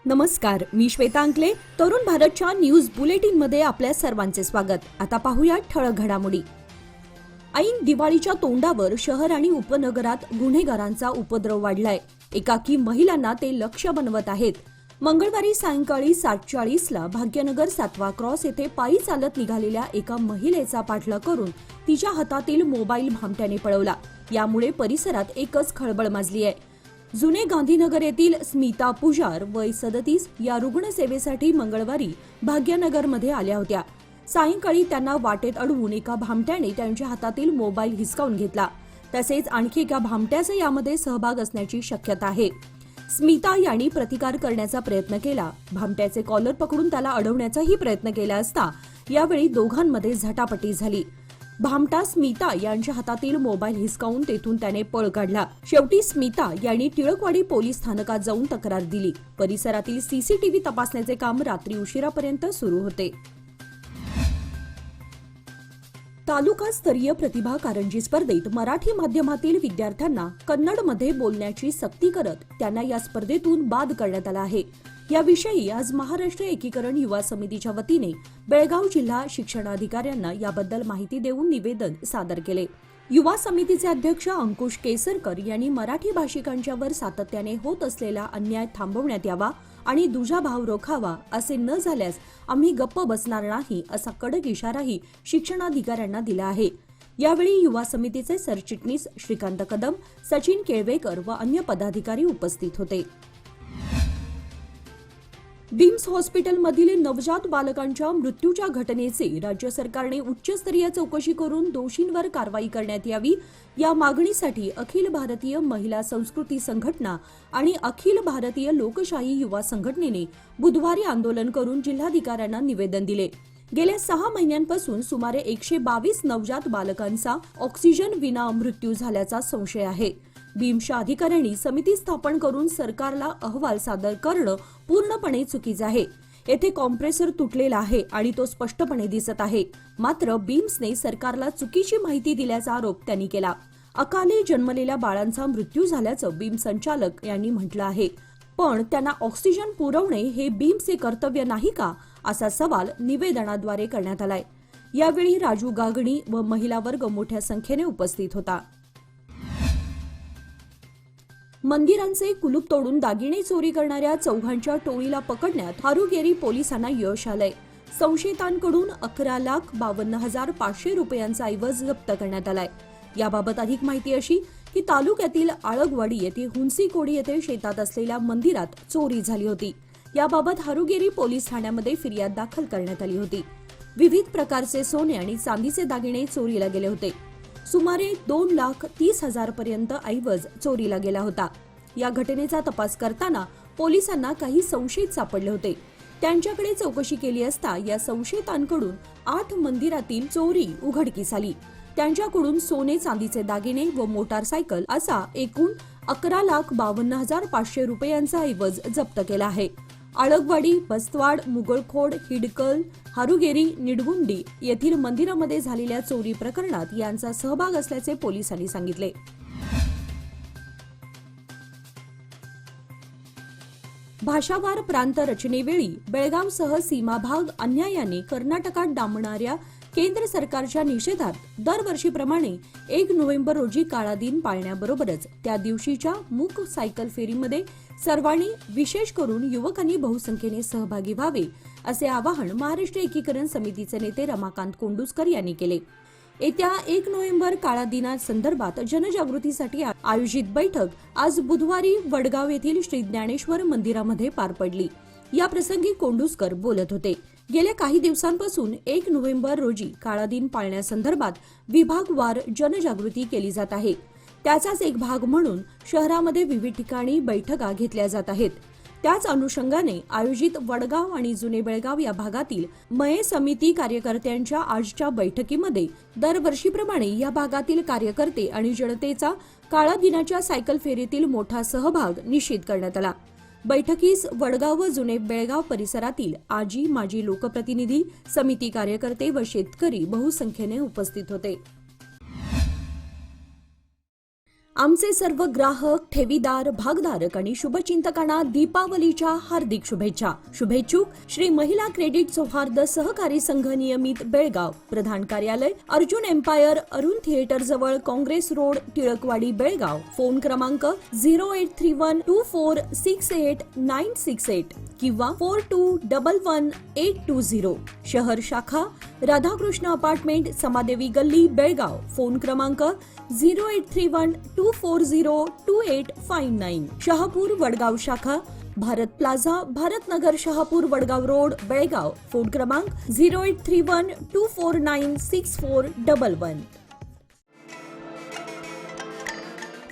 नमस्कार, मी श्वेता अंकले. तरुण भारतच्या न्यूज बुलेटिन मध्ये आपल्या सर्वांचे स्वागत. आता पाहूया ठळक घडामोडी. ऐन दिवाळीच्या तोंडावर शहर आणि उपनगरात गुन्हेगारांचा उपद्रव वाढलाय. एकाकी महिलांना ते लक्ष्य बनवत आहेत. मंगळवारी सायंकाळी 7:40ला भाग्यनगर 7वा क्रॉस येथे पायी चालत निघालेल्या एका महिलेचा पाठलाग करून तिच्या हातातील मोबाईल भामट्याने पळवला. यामुळे परिसरात एकच खळबळ माजली आहे. जुने गांधीनगर येथील स्मिता पुजार वय 37 या रुग्णसेवेसाठी मंगळवारी भाग्यनगरमध्ये आल्या होत्या. सायंकाळी त्यांना वाटेत अडवून एका भामट्याने त्यांच्या हातातील मोबाईल हिसकावून घेतला. तसेच आणखी एका भामट्याचा यामध्ये सहभाग असण्याची शक्यता आहे. स्मिता यांनी प्रतिकार करण्याचा प्रयत्न केला. भामट्याचे कॉलर पकडून त्याला अडवण्याचाही प्रयत्न केला असता यावेळी दोघांमध्ये झटापटी झाली. भामटा स्मिता यांच्या हातातील मोबाईल हिसकावून तेथून त्याने पळ काढला. शेवटी स्मिता यांनी टिळकवाडी पोलीस स्थानकात जाऊन तक्रार दिली. परिसरातील सीसीटीव्ही तपासण्याचे काम रात्री उशिरापर्यंत सुरू होते. तालुकास्तरीय प्रतिभा कारंजी स्पर्धेत मराठी माध्यमातील विद्यार्थ्यांना कन्नडमध्ये बोलण्याची सक्ती करत त्यांना या स्पर्धेतून बाद करण्यात आला आहे. याविषयी आज महाराष्ट्र एकीकरण युवा समितीच्या वतीने बेळगाव जिल्हा शिक्षणाधिकाऱ्यांना याबद्दल माहिती देऊन निवेदन सादर केले. युवा समितीचे अध्यक्ष अंकुश केसरकर यांनी मराठी भाषिकांच्यावर सातत्याने होत असलेला अन्याय थांबवण्यात यावा आणि दुजाभाव रोखावा. असे न झाल्यास आम्ही गप्प बसणार नाही असा कडक इशाराही शिक्षणाधिकाऱ्यांना दिला आहे. यावेळी युवा समितीचे सरचिटणीस श्रीकांत कदम, सचिन केळवेकर व अन्य पदाधिकारी उपस्थित होते. बिम्स हॉस्पिटलमधील नवजात बालकांच्या मृत्यूच्या घटनेचे राज्य सरकारने उच्चस्तरीय चौकशी करून दोषींवर कारवाई करण्यात यावी या मागणीसाठी अखिल भारतीय महिला संस्कृती संघटना आणि अखिल भारतीय लोकशाही युवा संघटनेने बुधवारी आंदोलन करून जिल्हाधिकाऱ्यांना निवेदन दिले. गेल्या 6 महिन्यांपासून सुमारे 122 नवजात बालकांचा ऑक्सिजन विना मृत्यू झाल्याचा संशय आहे. बिम्सच्या अधिकाऱ्यांनी समिती स्थापन करून सरकारला अहवाल सादर करणं पूर्णपणे चुकीचं आहे. येथे कॉम्प्रेसर तुटलेला आहे आणि तो स्पष्टपणे दिसत आहे. मात्र बिम्सने सरकारला चुकीची माहिती दिल्याचा आरोप त्यांनी केला. अकाली जन्मलेल्या बाळांचा मृत्यू झाल्याचं बिम्स संचालक यांनी म्हटलं आहे. पण त्यांना ऑक्सिजन पुरवणे हे बिम्सचे कर्तव्य नाही का, असा सवाल निवेदनाद्वारे करण्यात आलाय. यावेळी राजू गागणी व महिला वर्ग मोठ्या संख्येने उपस्थित होता. मंदिरांचे कुलूप तोडून दागिने चोरी करणाऱ्या चौघांच्या टोळीला पकडण्यात हारुगेरी पोलिसांना यश आलंय. संशयितांकडून 11,52,500 रुपयांचा ऐवज जप्त करण्यात आलाय. याबाबत अधिक माहिती अशी की तालुक्यातील आळगवाडी येथे हुंसीकोडी येथे शेतात असलेल्या मंदिरात चोरी झाली होती. याबाबत हारुगेरी पोलीस ठाण्यामध्ये फिर्याद दाखल करण्यात आली होती. विविध प्रकारचे सोने आणि चांदीचे दागिने चोरीला गेले होते. सुमारे 2,30,000 पर्यंत ऐवज चोरीला गेला होता. या घटनेचा तपास करताना पोलिसांना काही संशयित सापडले होते. त्यांच्याकडे चौकशी केली असता या संशयितांकडून 8 मंदिरातील चोरी उघडकीस आली. त्यांच्याकडून सोने चांदीचे दागिने व मोटारसायकल असा एकूण 11,52,500 रुपयांचा ऐवज जप्त केला आहे. आळगवाडी, बस्तवाड, मुगळखोड, हिडकल, हारुगेरी, निडगुंडी येथील मंदिरामध्ये झालेल्या चोरी प्रकरणात यांचा सहभाग असल्याचे पोलिसांनी सांगितले. भाषावार प्रांत रचनेवेळी बेळगावसह सीमाभाग अन्यायाने कर्नाटकात डांबणाऱ्या केंद्र सरकारच्या निषेधात दरवर्षीप्रमाणे 1 नोव्हेंबर रोजी काळा दिन पाळण्याबरोबरच त्या दिवशीच्या मूक सायकल फेरीमध्ये सर्वांनी, विशेष करून युवकांनी बहुसंख्येने सहभागी व्हावे असे आवाहन महाराष्ट्र एकीकरण समितीचे नेते रमाकांत कोंडुस्कर यांनी केले. येत्या 1 नोव्हेंबर काळा दिनासंदर्भात जनजागृतीसाठी आयोजित बैठक आज बुधवारी वडगाव येथील श्री ज्ञानेश्वर मंदिरामध्ये पार पडली. या प्रसंगी कोंडुस्कर बोलत होते. गेल्या काही दिवसांपासून 1 नोव्हेंबर रोजी काळा दिन पाळण्यासंदर्भात विभागवार जनजागृती केली जात आहे. त्याचाच एक भाग म्हणून शहरामध्ये विविध ठिकाणी बैठका घेतल्या जात आहेत. त्याच अनुषंगाने आयोजित वडगाव आणि जुने बेळगाव या भागातील मये समिती कार्यकर्त्यांच्या आजच्या बैठकीमध्ये दरवर्षीप्रमाणे या भागातील कार्यकर्ते आणि जनतेचा काळा दिनाच्या सायकल फेरीतील मोठा सहभाग निश्चित करण्यात आला. बैठकीस वडगाव व जुने बेळगाव परिसरातील आजी, माजी लोकप्रतिनिधी, समिती कार्यकर्ते व शेतकरी बहुसंख्येने उपस्थित होते. आमचे सर्व ग्राहक, ठेवीदार, भागधारक आणि शुभचिंतकांना दीपावलीच्या हार्दिक शुभेच्छा. शुभेच्छुक श्री महिला क्रेडिट सौहार्द सहकारी संघ नियमित बेळगाव, प्रधान कार्यालय अर्जुन एम्पायर, अरुण थिएटर जवळ, काँग्रेस रोड, टिळकवाडी, बेळगाव. फोन क्रमांक 0831246868 किंवा 4211-820. शहर शाखा राधाकृष्ण अपार्टमेंट, समादेवी गल्ली, बेळगाव. फोन क्रमांक 083124025859. शहापूर वडगाव शाखा Bharat plaza, Bharat Nagar, Shahapur Vadgaon road, Belgaum. Phone क्रमांक 0831249641.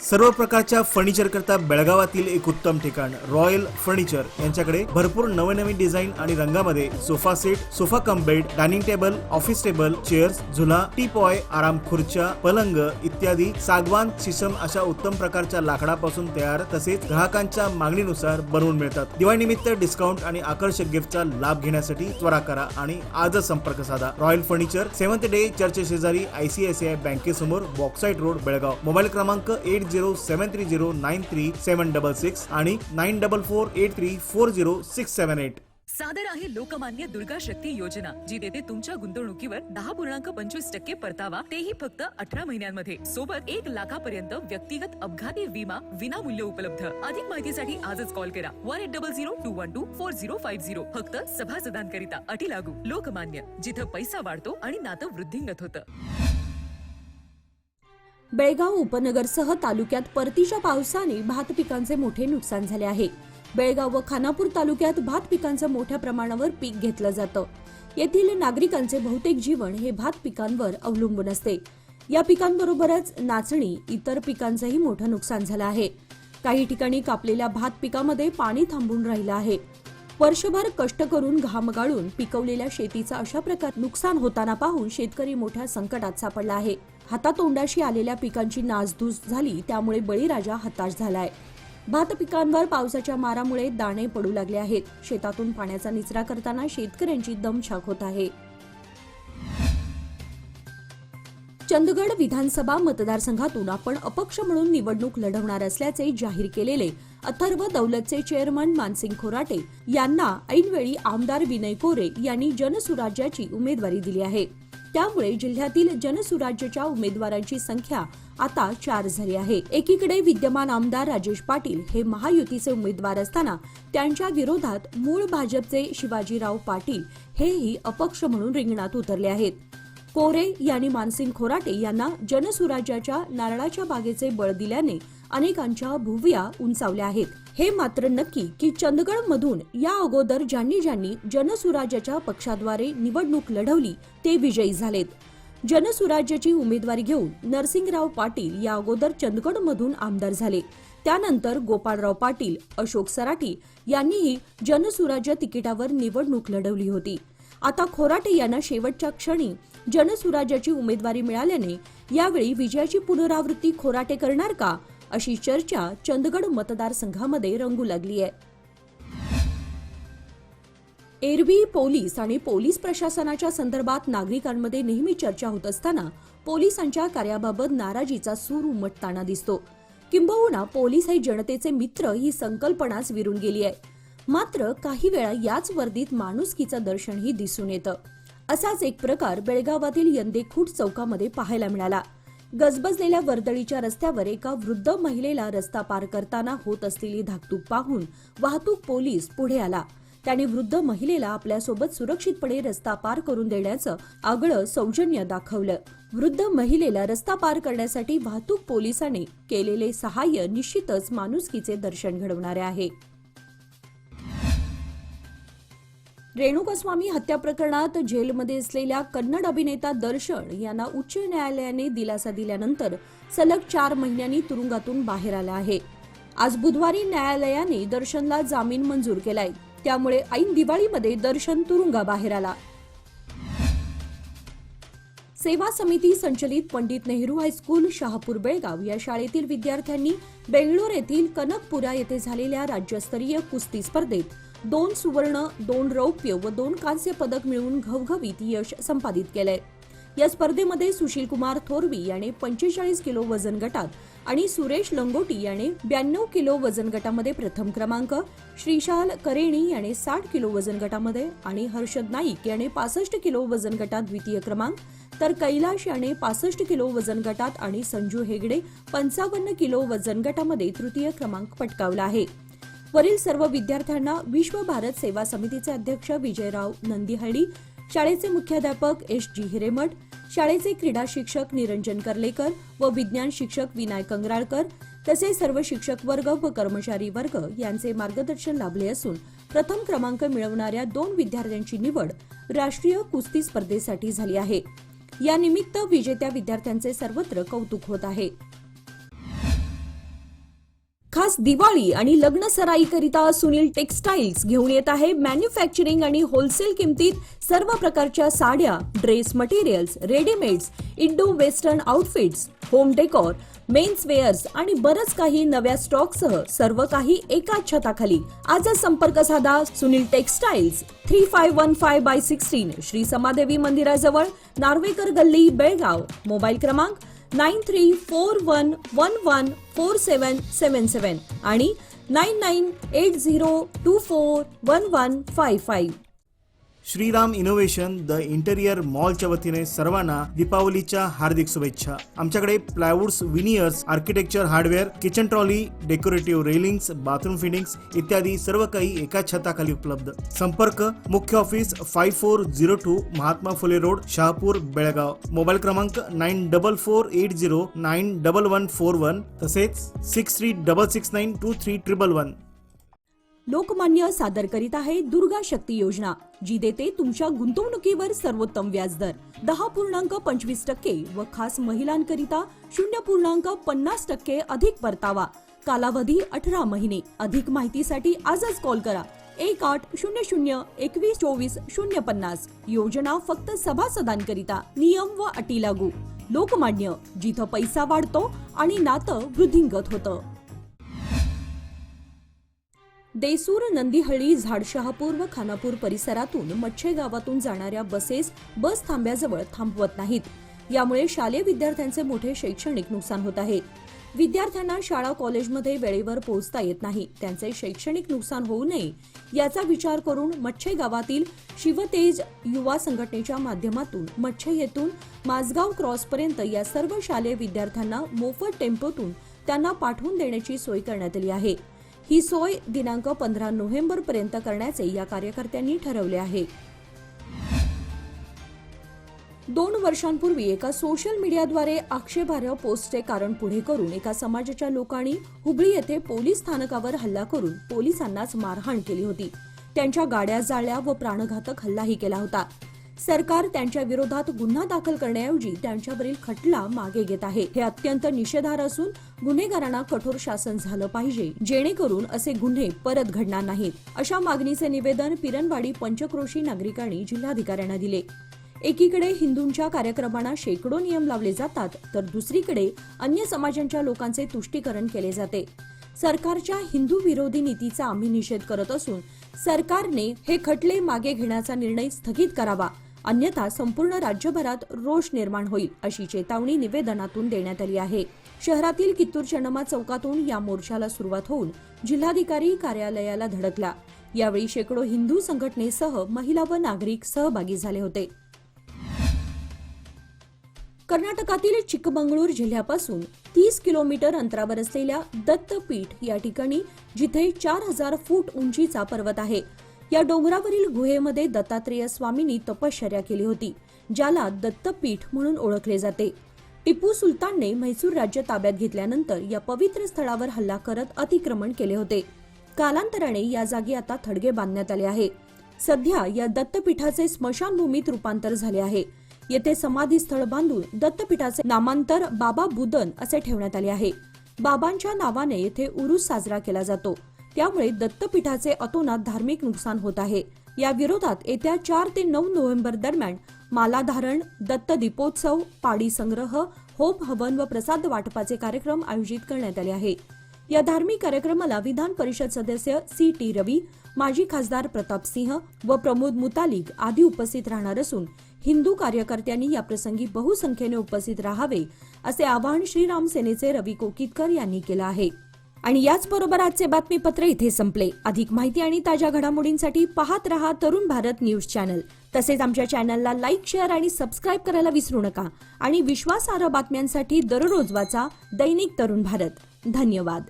सर्व प्रकारच्या फर्निचर करता बेळगावातील एक उत्तम ठिकाण रॉयल फर्निचर यांच्याकडे भरपूर नवनवीन डिझाईन आणि रंगामध्ये sofa set, sofa cum bed, dining table, office table, chairs, झुला, टीपॉय, आराम खुर्च्या, पलंग इत्यादी सागवान, शिसम अशा उत्तम प्रकारच्या लाकडापासून तयार तसेच ग्राहकांच्या मागणीनुसार बनवून मिळतात. दिवाळीनिमित्त डिस्काउंट आणि आकर्षक गिफ्टचा लाभ घेण्यासाठी त्वरा करा आणि आजच संपर्क साधा. Royal furniture, 7th day church शेजारी, ICICI बँकेसमोर, बॉक्साईट रोड, बेळगाव. मोबाईल क्रमांक 8073093766 आणि 9448340678. सादर आहे लोकमान्य दुर्गा शक्ती योजना, जी देते तुमच्या गुंतवणुकीवर 10.25% परतावा, तेही फक्त 18 महिन्यांमध्ये. सोबत 1 लाखापर्यंत व्यक्तिगत अपघाती विमा विनामूल्य उपलब्ध. अधिक माहितीसाठी आजच कॉल करा 1800-212-4050. फक्त सभासदांकरिता. अटी लागू. लोकमान्य, जिथं पैसा वाढतो आणि नातं वृद्धिंगत होतं. बेळगाव उपनगरसह तालुक्यात परतीच्या पावसाने भात पिकांचे मोठे नुकसान झाले आहे. बेळगाव व खानापूर तालुक्यात भात पिकांचं मोठ्या प्रमाणावर पीक घेतलं जातं. येथील नागरिकांचे बहुतेक जीवन हे भात पिकांवर अवलंबून असते. या पिकांबरोबरच नाचणी, इतर पिकांचंही मोठं नुकसान झालं आहे. काही ठिकाणी कापलेल्या भात पिकामध्ये पाणी थांबून राहिलं आहे. वर्षभर कष्ट करून घाम गाळून पिकवलेल्या शेतीचं अशा प्रकारे नुकसान होताना पाहून शेतकरी मोठ्या संकटात सापडला आहे. हातातोंडाशी आलेल्या पिकांची नासधूस झाली, त्यामुळे बळीराजा हताश झालाय. भात पिकांवर पावसाच्या मारामुळे दाणे पडू लागले आहेत. शेतातून पाण्याचा निचरा करताना शेतकऱ्यांची दमछाक होत आहे. चंदगड विधानसभा मतदारसंघातून आपण अपक्ष म्हणून निवडणूक लढवणार असल्याचे जाहीर केलेले अथर्व दौलतचे चेअरमन मानसिंग खोराटे यांना ऐनवेळी आमदार विनय कोरे यांनी जनसुराज्याची उमेदवारी दिली आहे. त्यामुळे जिल्ह्यातील जनसुराज्याच्या उमेदवारांची संख्या आता 4 झाली आहे. एकीकडे विद्यमान आमदार राजेश पाटील हे महायुतीचे उमेदवार असताना त्यांच्या विरोधात मूळ भाजपचे शिवाजीराव पाटील हेही अपक्ष म्हणून रिंगणात उतरले आहेत. कोरे यांनी मानसिंग खोराटे यांना जनसुराज्याच्या नारळाच्या बागेचे बळ दिल्याने अनेकांच्या भुवया उंचावल्या आहेत. हे मात्र नक्की की चंदगडमधून या अगोदर ज्यांनी जनसुराज्याच्या पक्षाद्वारे निवडणूक लढवली ते विजयी झालेत. जनसुराज्याची उमेदवारी घेऊन नरसिंगराव पाटील या अगोदर चंदगडमधून आमदार झाले. त्यानंतर गोपाळराव पाटील, अशोक सराटी यांनीही जनसुराज्य तिकिटावर निवडणूक लढवली होती. आता खोराटे यांना शेवटच्या क्षणी जनसुराज्याची उमेदवारी मिळाल्याने यावेळी विजयाची पुनरावृत्ती खोराटे करणार का, अशी चर्चा चंदगड मतदारसंघामध्ये रंगू लागली आहे. एरवी पोलीस आणि पोलीस प्रशासनाच्या संदर्भात नागरिकांमध्ये नेहमी चर्चा होत असताना पोलिसांच्या कार्याबाबत नाराजीचा सूर उमटताना दिसतो. किंबहुना पोलीस हे जनतेचे मित्र ही संकल्पनाच विरून गेली आहे. मात्र काही वेळा याच वर्दीत माणुसकीचं दर्शनही दिसून येतं. असाच एक प्रकार बेळगावातील यंदेखूट चौकामध्ये पाहायला मिळाला. गजबजलेल्या वर्दळीच्या रस्त्यावर एका वृद्ध महिलेला रस्ता पार करताना होत असलेली धाकधूक पाहून वाहतूक पोलीस पुढे आला. त्याने वृद्ध महिलेला आपल्यासोबत सुरक्षितपणे रस्ता पार करून देण्याचं आगळं सौजन्य दाखवलं. वृद्ध महिलेला रस्ता पार करण्यासाठी वाहतूक पोलिसांनी केलेले सहाय्य निश्चितच माणुसकीचे दर्शन घडवणारे आहे. रेणुकास्वामी हत्या प्रकरणात जेलमध्ये असलेल्या कन्नड अभिनेता दर्शन यांना उच्च न्यायालयाने दिलासा दिल्यानंतर सलग 4 महिन्यांनी तुरुंगातून बाहेर आला आहे. आज बुधवारी न्यायालयाने दर्शनला जामीन मंजूर केलाय. त्यामुळे ऐन दिवाळीमध्ये दर्शन तुरुंगाबाहेर आला. सेवा समिती संचलित पंडित नेहरू हायस्कूल शहापूर बेळगाव या शाळेतील विद्यार्थ्यांनी बेंगळूर येथील कनकपुरा येथे झालेल्या राज्यस्तरीय कुस्ती स्पर्धेत 2 सुवर्ण, 2 रौप्य व 2 कांस्य पदक मिळवून घवघवीत यश संपादित केलंय. या स्पर्धेमध्ये सुशील कुमार थोरवी याने 45 किलो वजन गटात आणि सुरेश लंगोटी याने 92 किलो वजन गटामध्ये प्रथम क्रमांक, श्रीशाल करेणी याने 60 किलो वजन गटामध्ये आणि हर्षद नाईक याने 65 किलो वजन गटात द्वितीय क्रमांक, तर कैलाश याने 65 किलो वजन गटात आणि संजू हेगडे 55 किलो वजन गटामध्ये तृतीय क्रमांक पटकावला आहे. वरील सर्व विद्यार्थ्यांना विश्व भारत सेवा समितीचे अध्यक्ष विजयराव नंदिहळ्ळी, शाळेचे मुख्याध्यापक एस.जी. हिरेमठ, शाळेचे क्रीडा शिक्षक निरंजन कर्लेकर व विज्ञान शिक्षक विनायक कंगराळकर तसेच सर्व शिक्षक वर्ग व कर्मचारी वर्ग यांचे मार्गदर्शन लाभले असून प्रथम क्रमांक मिळवणाऱ्या 2 विद्यार्थ्यांची निवड राष्ट्रीय कुस्ती स्पर्धेसाठी झाली आहे. या निमित्त विजेत्या विद्यार्थ्यांचे सर्वत्र कौतुक होत आहे. खास दिवाळी आणि लग्न सराईकरिता सुनील टेक्सटाईल्स घेऊन येत आहे मॅन्युफॅक्चरिंग आणि होलसेल किमतीत सर्व प्रकारच्या साड्या, dress materials, readymades, Indo western outfits, home decor, men's wears आणि बरंच काही नव्या स्टॉकसह सर्व काही एकाच छताखाली. आजच संपर्क साधा. सुनील टेक्सटाईल्स, 3515/16 श्री समादेवी मंदिराजवळ, नार्वेकर गल्ली, बेळगाव. मोबाईल क्रमांक 9341114777 आणि 9980241155. श्रीराम इनोव्हेशन द इंटेरियर मॉलच्या वतीने सर्वांना दीपावलीच्या हार्दिक शुभेच्छा. आमच्याकडे plywoods, veneers, architecture hardware, kitchen trolley, decorative railings, bathroom fittings इत्यादी सर्व काही एका छताखाली उपलब्ध. संपर्क मुख्य office 5402 Mahatma Phule road, Shahapur, Belgaum. Mobile क्रमांक 9480911141 तसेच 6366923111. लोकमान्य सादर करीत आहे दुर्गा शक्ती योजना, जी देते तुमच्या गुंतवणुकीवर सर्वोत्तम व्याजदर 10.25% व खास महिलांकरिता 0.50% अधिक परतावा. कालावधी 18 महिने. अधिक माहितीसाठी आजच कॉल करा 1800 योजना फक्त सभासदांकरिता. नियम व अटी लागू. लोकमान्य, जिथं पैसा वाढतो आणि नातं वृद्धिंगत होतं. देसूर, नंदिहळ्ळी, झाडशहापूर व खानापूर परिसरातून मच्छे गावातून जाणाऱ्या बसेस बस थांब्याजवळ थांबवत नाहीत. यामुळे शालेय विद्यार्थ्यांचे मोठे शैक्षणिक नुकसान होत आहे. विद्यार्थ्यांना शाळा कॉलेजमध्ये वेळेवर पोहोचता येत नाही. त्यांचे शैक्षणिक नुकसान होऊ नये याचा विचार करून मच्छे गावातील शिवतेज युवा संघटनेच्या माध्यमातून मच्छे येथून माझगाव क्रॉसपर्यंत या सर्व शालेय विद्यार्थ्यांना मोफत टेम्पोतून त्यांना पाठवून देण्याची सोय करण्यात आली आहे. ही सोय दिनांक 15 नोव्हेंबर पर्यंत करण्याचे या कार्यकर्त्यांनी ठरवले आहे. 2 वर्षांपूर्वी एका सोशल मीडियाद्वारे आक्षेपार्ह पोस्टचे कारण पुढे करून एका समाजाच्या लोकांनी हुबळी येथे पोलीस स्थानकावर हल्ला करून पोलिसांनाच मारहाण केली होती. त्यांच्या गाड्या जाळल्या व प्राणघातक हल्लाही केला होता. सरकार त्यांच्या विरोधात गुन्हा दाखल करण्याऐवजी त्यांच्यावरील खटला मागे घेत आहे. हे अत्यंत निषेधार्ह असून गुन्हेगारांना कठोर शासन झालं पाहिजे, जेणेकरून असे गुन्हे परत घडणार नाहीत. अशा मागणीचे निवेदन पिरनवाडी पंचक्रोशी नागरिकांनी जिल्हाधिकाऱ्यांना दिले. एकीकडे हिंदूंच्या कार्यक्रमांना शेकडो नियम लावले जातात, तर दुसरीकडे अन्य समाजांच्या लोकांचे तुष्टीकरण केले जाते. सरकारच्या हिंदू विरोधी नीतीचा आम्ही निषेध करत असून सरकारने हे खटले मागे घेण्याचा निर्णय स्थगित करावा, अन्यथा संपूर्ण राज्यभरात रोष निर्माण होईल, अशी चेतावणी निवेदनातून देण्यात आली आहे. शहरातील कित्तूर चन्नम्मा चौकातून या मोर्चाला सुरुवात होऊन जिल्हाधिकारी कार्यालयाला धडकला. यावेळी शेकडो हिंदू संघटनेसह महिला व नागरिक सहभागी झाले होते. कर्नाटकातील चिಕ್ಕमंगळूर जिल्ह्यापासून 30 किलोमीटर अंतरावर असलेल्या दत्तपीठ या ठिकाणी, जिथे 4000 फूट उंचीचा पर्वत आहे, या डोंगरावरील गुहेमध्ये दत्तात्रेय स्वामींनी तपश्चर्या केली होती, ज्याला दत्तपीठ म्हणून ओळखले जाते. टिपू सुलतानने म्हैसूर राज्य ताब्यात घेतल्यानंतर या पवित्र स्थळावर हल्ला करत अतिक्रमण केले होते. कालांतराने या जागी आता थडगे बांधण्यात आले आहे. सध्या या दत्तपीठाचे स्मशानभूमीत रूपांतर झाले आहे. येथे समाधी स्थळ बांधून दत्तपीठाचे नामांतर बाबा बुदन असे ठेवण्यात आले आहे. बाबांच्या नावाने येथे उरूस साजरा केला जातो. त्यामुळे दत्तपीठाचे अतोनात धार्मिक नुकसान होत आहे. या विरोधात येत्या 4 ते 9 नोव्हेंबर दरम्यान मालाधारण, दत्त दीपोत्सव, पाडी संग्रह, होम हवन व प्रसाद वाटपाचे कार्यक्रम आयोजित करण्यात आले आहे. या धार्मिक कार्यक्रमाला विधान परिषद सदस्य C.T. रवी, माजी खासदार प्रताप सिंह व प्रमोद मुतालिक आदी उपस्थित राहणार असून हिंदू कार्यकर्त्यांनी याप्रसंगी बहुसंख्येने उपस्थित राहावे असे आवाहन श्रीराम सेनेचे रवी कोकितकर यांनी केलं आहे. आणि याचबरोबर आजचे बातमीपत्र इथे संपले. अधिक माहिती आणि ताज्या घडामोडींसाठी पाहत रहा तरुण भारत न्यूज चॅनल. तसेच आमच्या चॅनलला लाईक, शेअर आणि सबस्क्राईब करायला विसरू नका. आणि विश्वासार्ह बातम्यांसाठी दररोज वाचा दैनिक तरुण भारत. धन्यवाद.